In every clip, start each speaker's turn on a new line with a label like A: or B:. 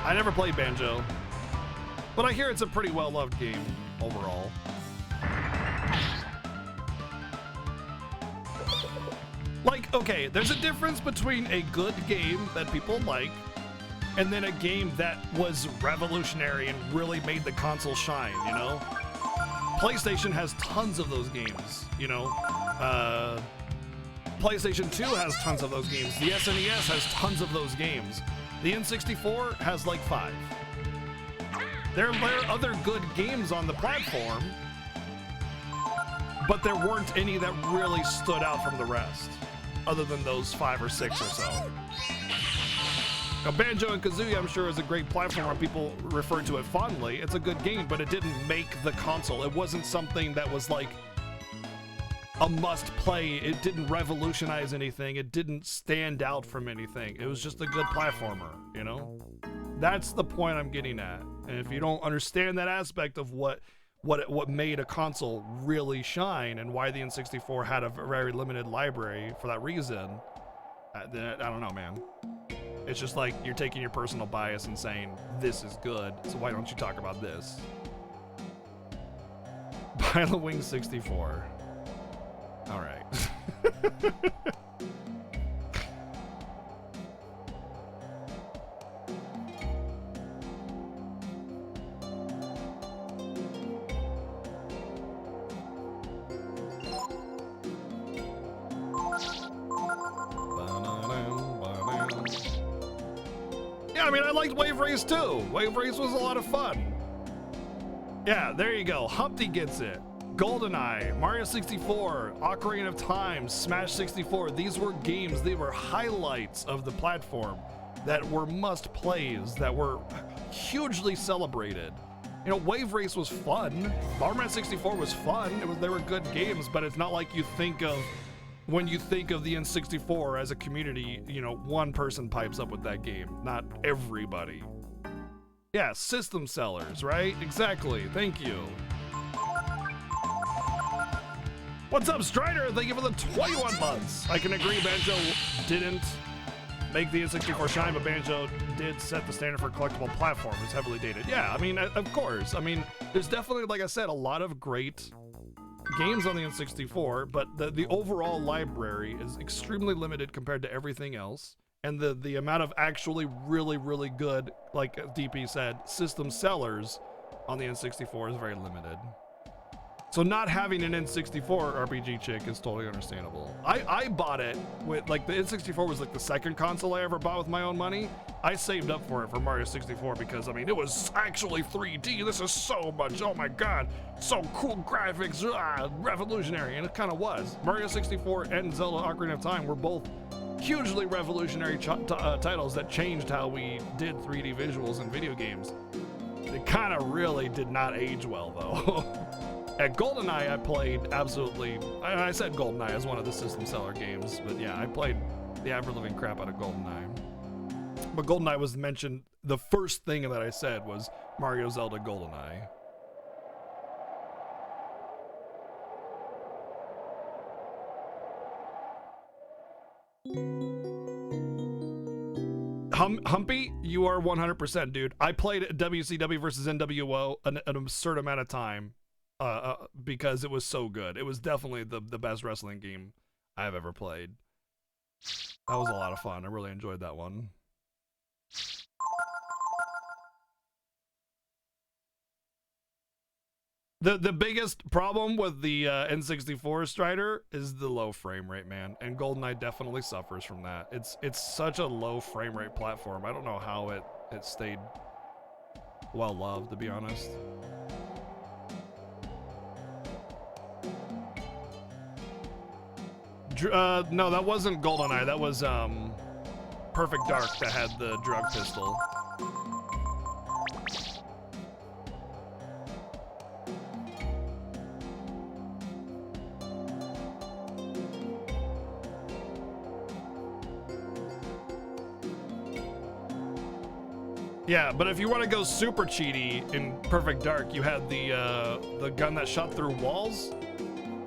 A: I never played Banjo, but I hear it's a pretty well-loved game overall. Like, okay, there's a difference between a good game that people like and then a game that was revolutionary and really made the console shine, you know? PlayStation has tons of those games, you know? PlayStation 2 has tons of those games. The SNES has tons of those games. The N64 has like 5. There are other good games on the platform, but there weren't any that really stood out from the rest, other than those 5 or 6 or so. Now, Banjo and Kazooie, I'm sure, is a great platform. People refer to it fondly. It's a good game, but it didn't make the console. It wasn't something that was like a must-play. It didn't revolutionize anything. It didn't stand out from anything. It was just a good platformer, you know? That's the point I'm getting at. And if you don't understand that aspect of what made a console really shine and why the N64 had a very limited library for that reason, then I don't know, man. It's just like you're taking your personal bias and saying, this is good, so why don't you talk about this? Pilotwings 64. All right. Yeah, I mean, I liked Wave Race too. Wave Race was a lot of fun. Yeah, there you go. Humpty gets it. GoldenEye, Mario 64, Ocarina of Time, Smash 64. These were games, they were highlights of the platform that were must-plays, that were hugely celebrated. You know, Wave Race was fun. Bomberman 64 was fun. They were good games, but it's not like you think of, when you think of the N64 as a community, you know, one person pipes up with that game, not everybody. Yeah, system sellers, right? Exactly, thank you. What's up, Strider? Thank you for the 21 months. I can agree Banjo didn't make the N64 shine, but Banjo did set the standard for collectible platform. It's heavily dated. Yeah, I mean, of course. I mean, there's definitely, like I said, a lot of great games on the N64, but the overall library is extremely limited compared to everything else. And the amount of actually really, really good, like DP said, system sellers on the N64 is very limited. So not having an N64 RPG chick is totally understandable. I bought it with, like, the N64 was like the second console I ever bought with my own money. I saved up for it for Mario 64 because, I mean, it was actually 3D. This is so much, oh my God, so cool graphics, revolutionary, and it kind of was. Mario 64 and Zelda Ocarina of Time were both hugely revolutionary titles that changed how we did 3D visuals in video games. They kind of really did not age well, though. At GoldenEye, I played absolutely, I said GoldenEye as one of the system seller games, but yeah, I played the ever-living crap out of GoldenEye. But GoldenEye was mentioned, the first thing that I said was Mario Zelda GoldenEye. Humpy, you are 100%, dude. I played WCW versus NWO an absurd amount of time. Because it was so good. It was definitely the best wrestling game I've ever played. That was a lot of fun. I really enjoyed that one. The biggest problem with the N64 Strider is the low frame rate, man. And GoldenEye definitely suffers from that. It's such a low frame rate platform. I don't know how it stayed well loved, to be honest. No, that wasn't GoldenEye. That was Perfect Dark that had the drug pistol. Yeah, but if you want to go super cheaty in Perfect Dark, you had the gun that shot through walls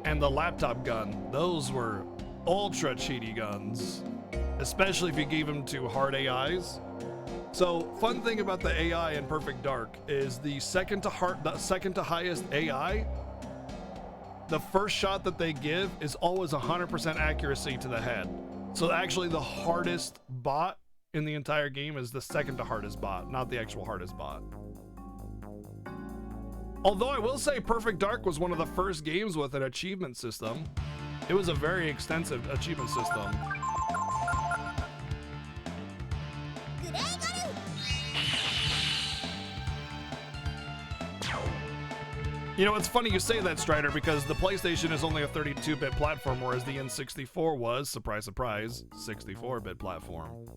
A: and the laptop gun. Those were ultra cheaty guns, especially if you gave them to hard AIs. So, fun thing about the AI in Perfect Dark is the second to highest AI, the first shot that they give is always 100% accuracy to the head. So actually the hardest bot in the entire game is the second to hardest bot, not the actual hardest bot. Although I will say Perfect Dark was one of the first games with an achievement system. It was a very extensive achievement system. You know, it's funny you say that, Strider, because the PlayStation is only a 32-bit platform, whereas the N64 was, surprise, surprise, 64-bit platform.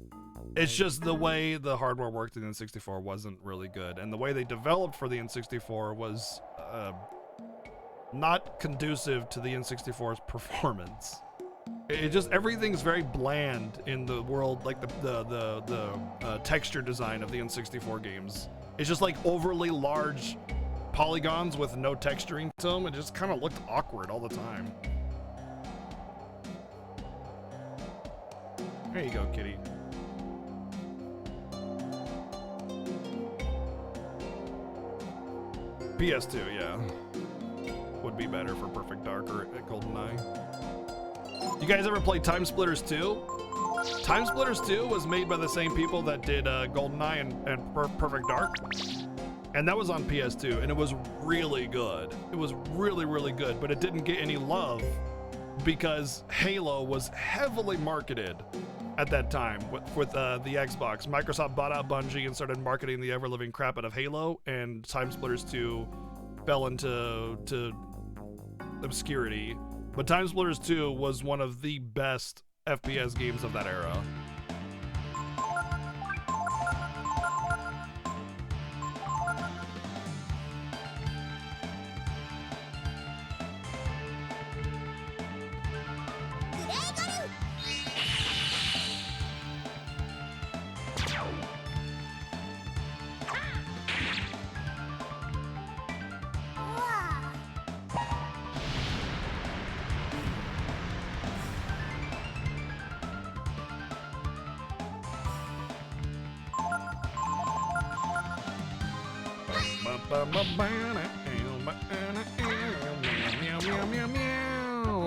A: It's just the way the hardware worked in the N64 wasn't really good, and the way they developed for the N64 was not conducive to the N64's performance. It just, everything's very bland in the world, like the texture design of the N64 games. It's just like overly large polygons with no texturing to them. It just kind of looked awkward all the time. There you go, kitty. PS2, yeah. Would be better for Perfect Dark or GoldenEye. You guys ever play Time Splitters 2? Time Splitters 2 was made by the same people that did GoldenEye and Perfect Dark. And that was on PS2, and it was really good. It was really, really good, but it didn't get any love because Halo was heavily marketed at that time with the Xbox. Microsoft bought out Bungie and started marketing the ever-living crap out of Halo, and Time Splitters 2 fell into obscurity. But Time Splitters 2 was one of the best FPS games of that era.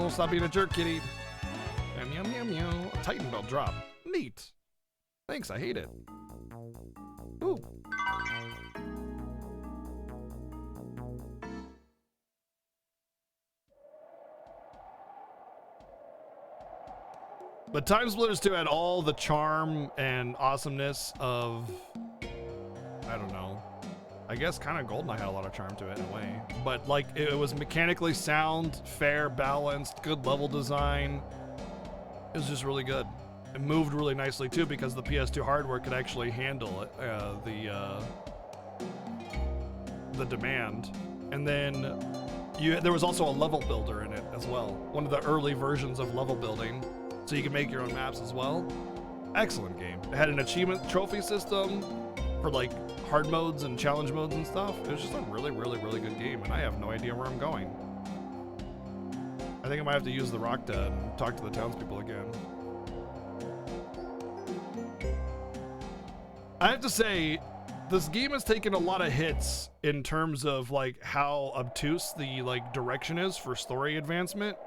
A: Stop being a jerk, kitty. Meow, meow, meow. A Titan Belt drop. Neat. Thanks, I hate it. Ooh. But Time Splitters 2 had all the charm and awesomeness of, I don't know, I guess kind of GoldenEye had a lot of charm to it in a way. But like, it was mechanically sound, fair, balanced, good level design. It was just really good. It moved really nicely too because the PS2 hardware could actually handle it, the demand. And then there was also a level builder in it as well. One of the early versions of level building. So you can make your own maps as well. Excellent game. It had an achievement trophy system for like hard modes and challenge modes and stuff. It was just a really, really, really good game, and I have no idea where I'm going. I think I might have to use the rock to talk to the townspeople again. I have to say, this game has taken a lot of hits in terms of like how obtuse the like direction is for story advancement.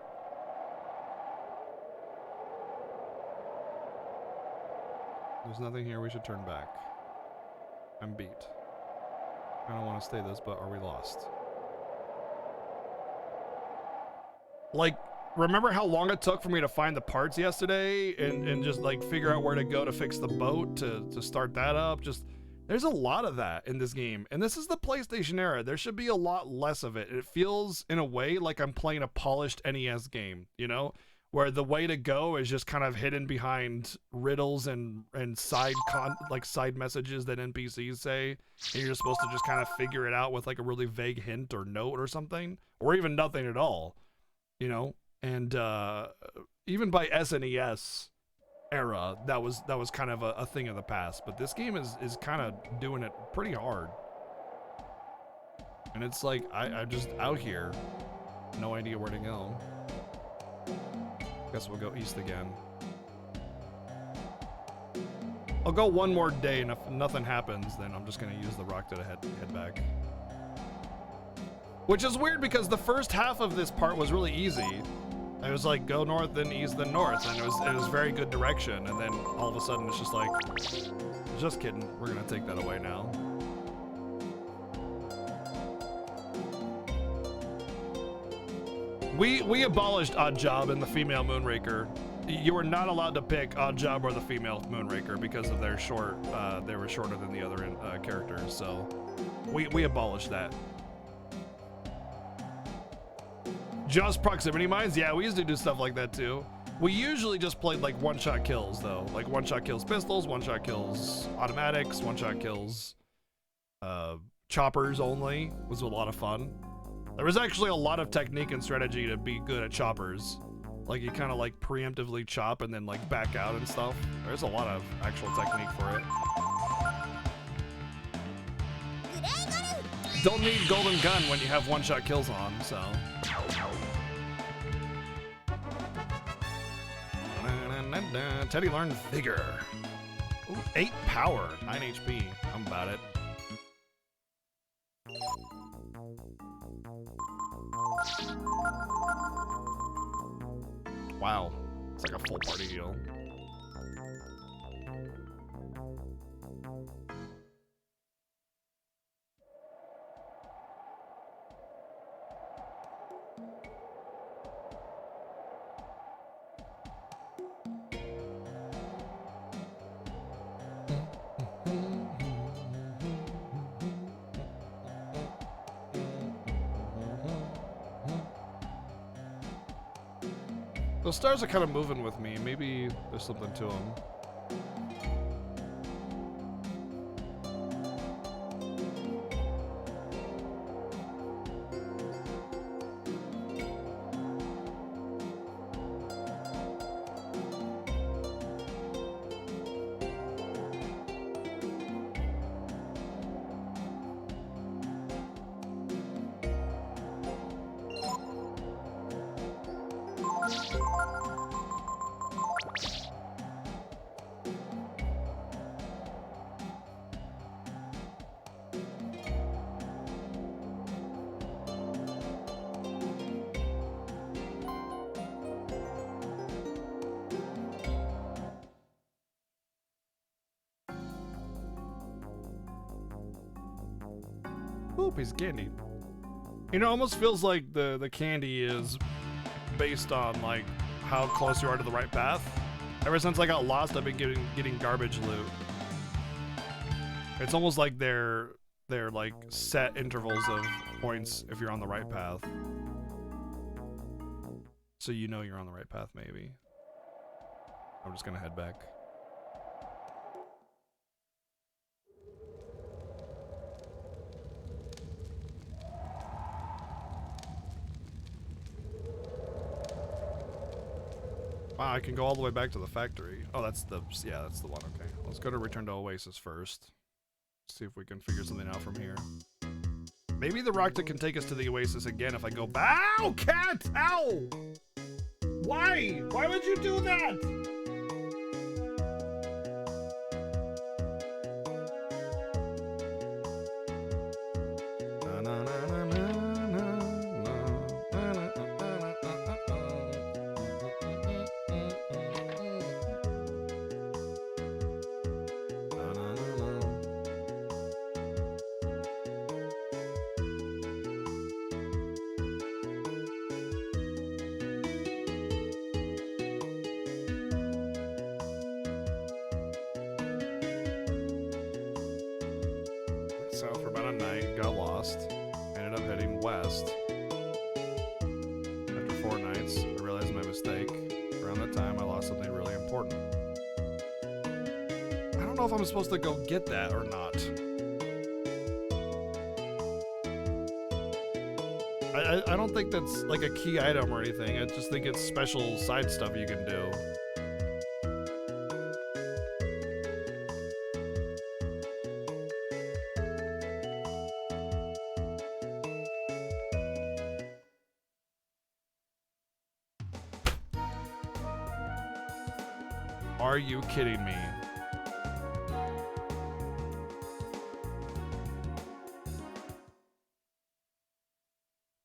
A: There's nothing here, we should turn back. I'm beat. I don't want to stay this, but are we lost? Like, remember how long it took for me to find the parts yesterday and just like figure out where to go to fix the boat to start that up? Just, there's a lot of that in this game. And this is the PlayStation era. There should be a lot less of it. It feels in a way like I'm playing a polished NES game, you know? Where the way to go is just kind of hidden behind riddles and side messages that NPCs say, and you're supposed to just kind of figure it out with like a really vague hint or note or something, or even nothing at all, you know. And even by SNES era, that was kind of a thing of the past. But this game is kind of doing it pretty hard, and it's like I'm just out here, no idea where to go. Guess we'll go east again. I'll go one more day, and if nothing happens, then I'm just gonna use the rock to head back. Which is weird because the first half of this part was really easy. It was like go north, then east, then north, and it was very good direction. And then all of a sudden, it's just like, just kidding. We're gonna take that away now. We abolished Odd Job and the female Moonraker. You were not allowed to pick Odd Job or the female Moonraker because of their short. They were shorter than the other characters, so we abolished that. Just proximity mines? Yeah, we used to do stuff like that too. We usually just played like one-shot kills though, like one-shot kills pistols, one-shot kills automatics, one-shot kills choppers only. Was a lot of fun. There was actually a lot of technique and strategy to be good at choppers. Like you kind of like preemptively chop and then like back out and stuff. There's a lot of actual technique for it. Don't need golden gun when you have one-shot kills on, so. Teddy learned vigor. Ooh, 8 power, 9 HP. I'm about it. Wow, it's like a full party heal. Those stars are kind of moving with me. Maybe there's something to them. Ooh, piece of candy. You know, it almost feels like the candy is based on like how close you are to the right path. Ever since I got lost, I've been getting garbage loot. It's almost like they're like set intervals of points if you're on the right path. So you know you're on the right path, maybe. I'm just gonna head back. Wow, I can go all the way back to the factory. Oh, that's the one, okay. Let's go to Return to Oasis first. See if we can figure something out from here. Maybe the Rockta can take us to the Oasis again if I go back. Ow, cat! Ow! Why? Why would you do that? South for about a night, got lost, ended up heading west. After 4 nights, I realized my mistake. Around that time, I lost something really important. I don't know if I'm supposed to go get that or not. I don't think that's like a key item or anything. I just think it's special side stuff you can do. Are you kidding me?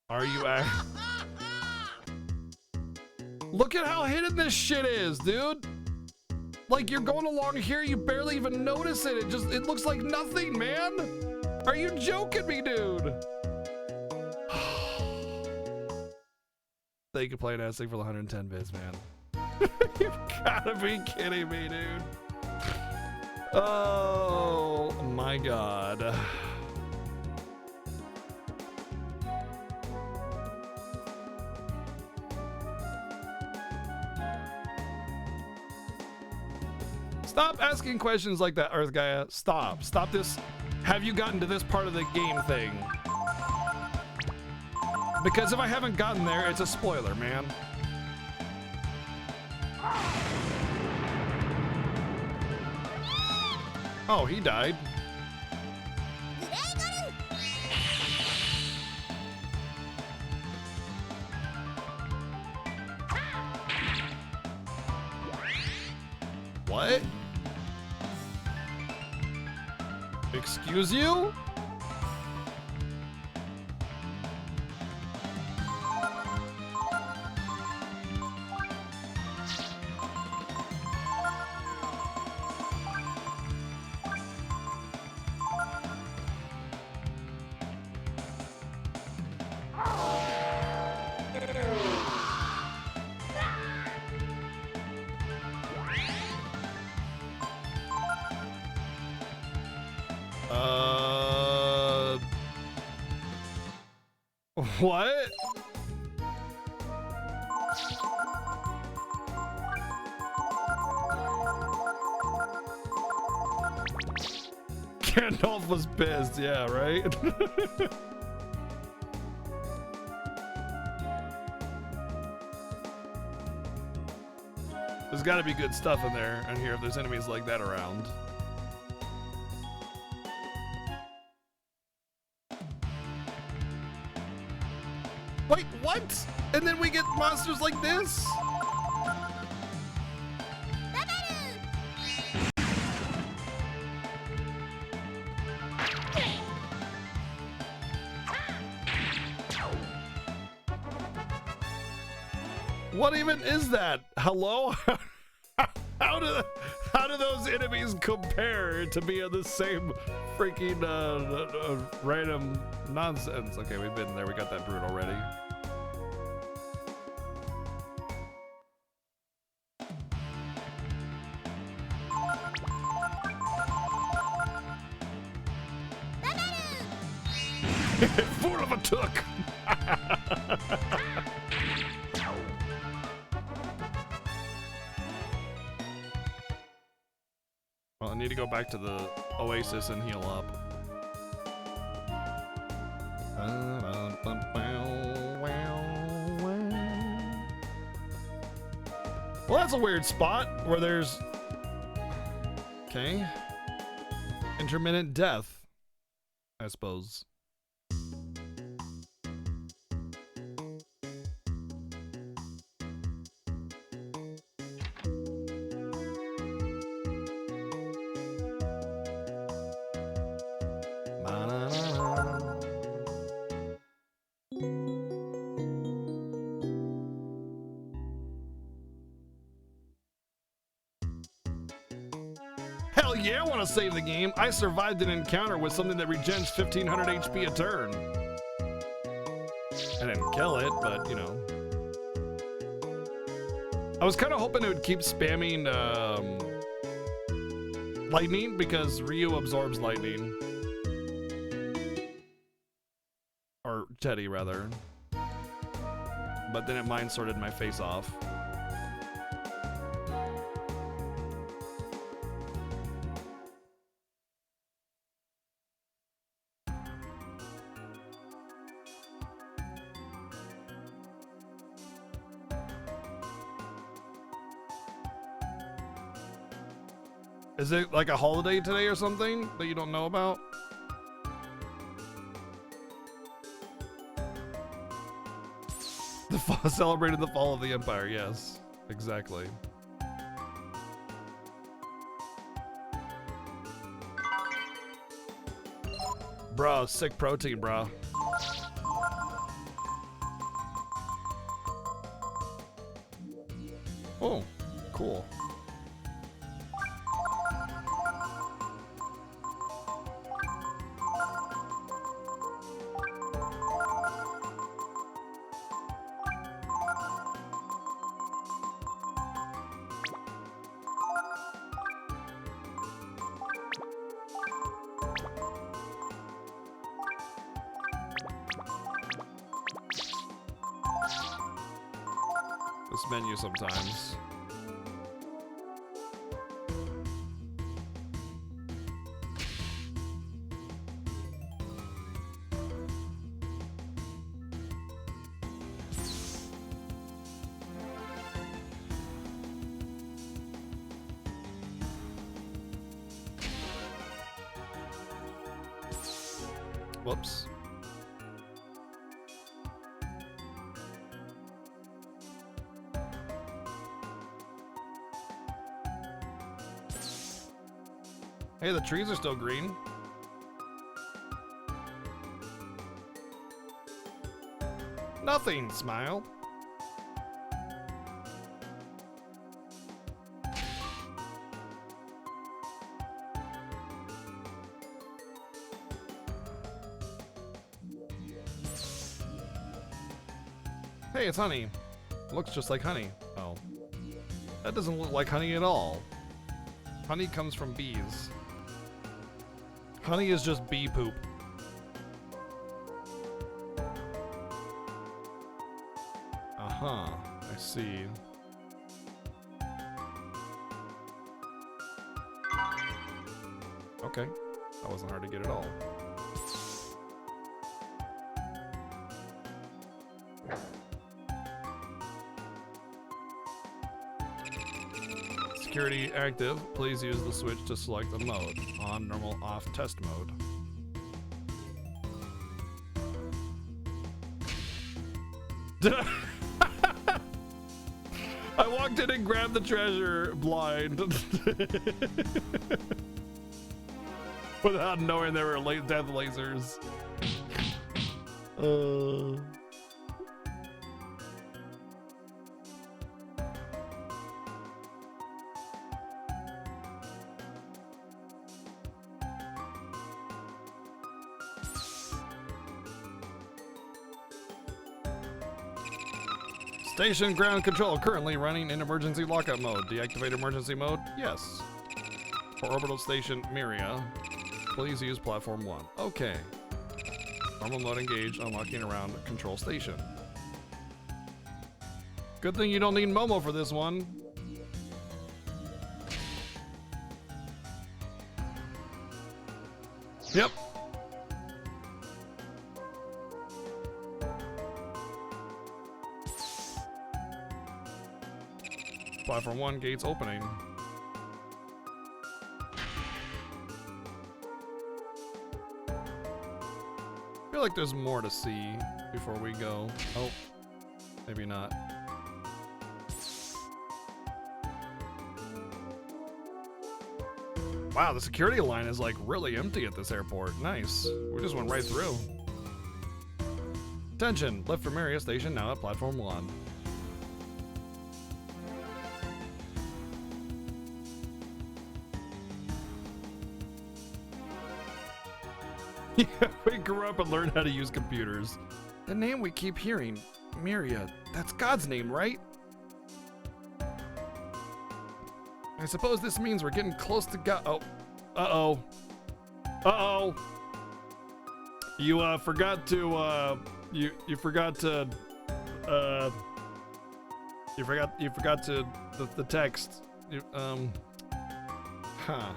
A: Are you Look at how hidden this shit is, dude. Like, you're going along here, you barely even notice it. It looks like nothing, man. Are you joking me, dude? Thank you, Playnastic, for the 110 bits, man. You've gotta be kidding me, dude. Oh my god. Stop asking questions like that, Earth Gaia. Stop. Stop this. Have you gotten to this part of the game thing? Because if I haven't gotten there, it's a spoiler, man. Oh, he died. What? Excuse you? What? Gandalf was pissed, yeah, right? There's gotta be good stuff in there and here if there's enemies like that around. Wait, what? And then we get monsters like this? What even is that? Hello? How do those enemies compare to be in the same freaking random nonsense? Okay, we've been there. We got that brute already. Fool of a took. Well, I need to go back to the Oasis and heal up. Well, that's a weird spot where there's... Okay. Intermittent death, I suppose. Hell yeah, I want to save the game. I survived an encounter with something that regens 1500 HP a turn. I didn't kill it, but you know. I was kind of hoping it would keep spamming lightning because Ryu absorbs lightning. Or Teddy, rather. But then it mind sorted my face off. Is it like a holiday today or something that you don't know about? Celebrated the fall of the Empire, yes. Exactly. Bro, sick protein, bro. Oh, cool. This menu sometimes. Whoops. Hey, the trees are still green. Nothing, smile. Hey, it's honey. Looks just like honey. Oh. That doesn't look like honey at all. Honey comes from bees. Honey is just bee poop. Uh-huh, I see. Okay, that wasn't hard to get at all. Security active. Please use the switch to select the mode. On, normal, off, test mode. I walked in and grabbed the treasure blind. Without knowing there were death lasers. Station ground control currently running in emergency lockout mode. Deactivate emergency mode? Yes. For orbital station Miria, please use platform 1. Okay. Normal mode engaged, unlocking around control station. Good thing you don't need Momo for this one. Yep. Platform 1, gates opening. I feel like there's more to see before we go. Oh, maybe not. Wow, the security line is like really empty at this airport. Nice. We just went right through. Attention, lift from Miria station now at platform 1. Yeah, we grew up and learned how to use computers. The name we keep hearing, Miria, that's God's name, right? I suppose this means we're getting close to God. Oh, uh-oh. Uh-oh. You forgot to you forgot to the text. Huh.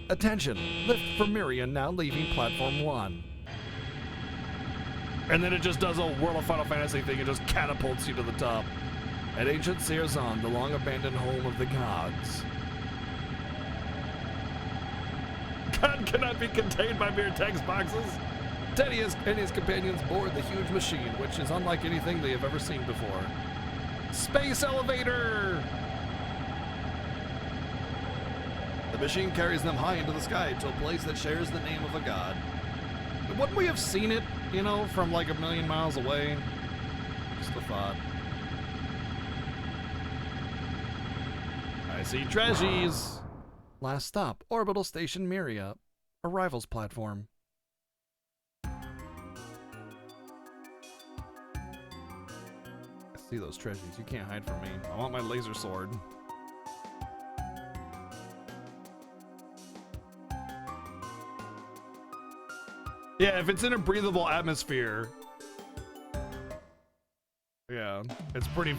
A: Attention, lift for Miria now leaving platform 1. And then it just does a World of Final Fantasy thing, it just catapults you to the top. At ancient Searzon, the long-abandoned home of the gods. God cannot be contained by mere text boxes. Teddy and his companions board the huge machine, which is unlike anything they have ever seen before. Space elevator! The machine carries them high into the sky to a place that shares the name of a god. Wouldn't we have seen it, you know, from like a million miles away? Just a thought. I see treasures. Last stop, Orbital Station Miria. Arrivals platform. I see those treasures. You can't hide from me. I want my laser sword. Yeah, if it's in a breathable atmosphere. Yeah, it's pretty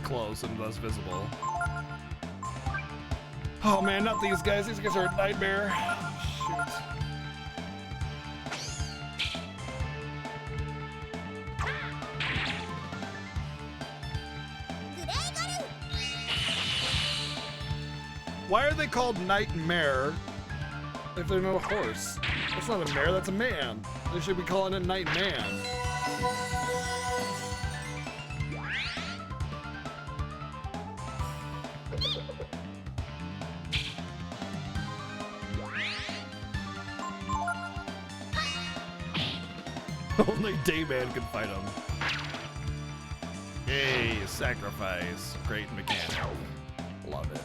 A: close and thus visible. Oh man, not these guys. These guys are a nightmare. Shoot. Why are they called Nightmare if they're not a horse? That's not a mare, that's a man. They should be calling it Nightman. Only Dayman can fight him. Yay, sacrifice. Great mechanic. Love it.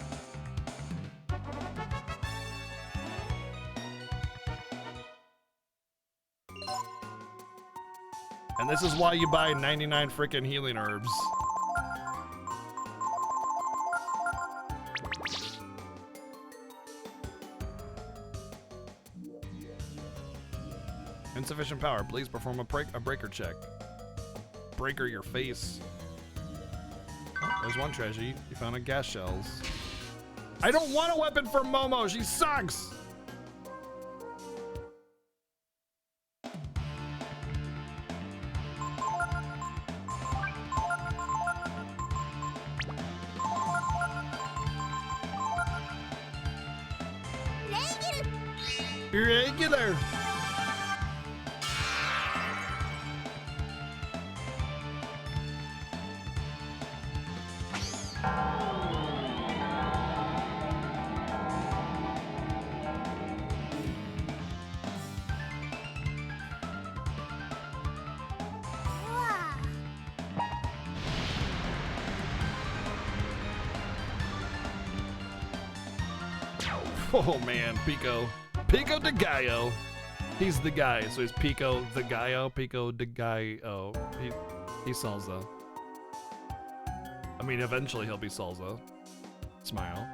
A: And this is why you buy 99 frickin' healing herbs. Insufficient power. Please perform a breaker check. Breaker your face. Oh, there's one treasure. You found a gas shells. I don't want a weapon for Momo. She sucks. Regular. Oh man, Pico. Pico de Gallo. He's the guy, so he's Pico the Gallo. Pico de Gallo. He's Salsa. I mean, eventually he'll be Salsa. Smile.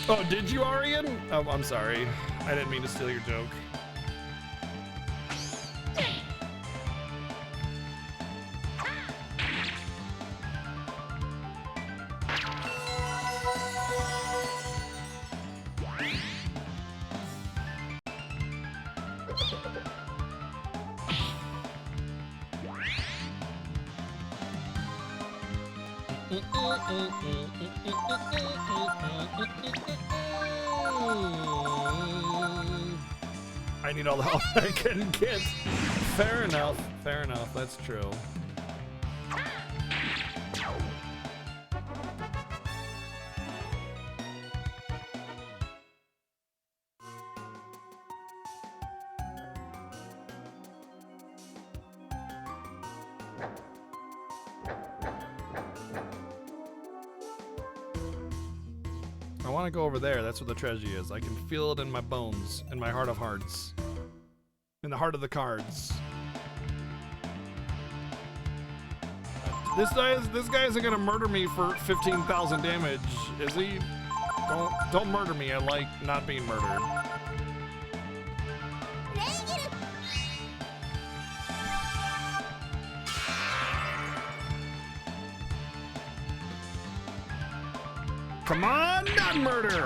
A: Oh, did you, Arian? Oh, I'm sorry. I didn't mean to steal your joke. I need all the help I can get. Fair enough. Fair enough. That's true. I want to go over there. That's where the treasure is. I can feel it in my bones, in my heart of hearts, in the heart of the cards. This guy isn't gonna murder me for 15,000 damage, is he? Don't murder me. I like not being murdered. Come on, not murder!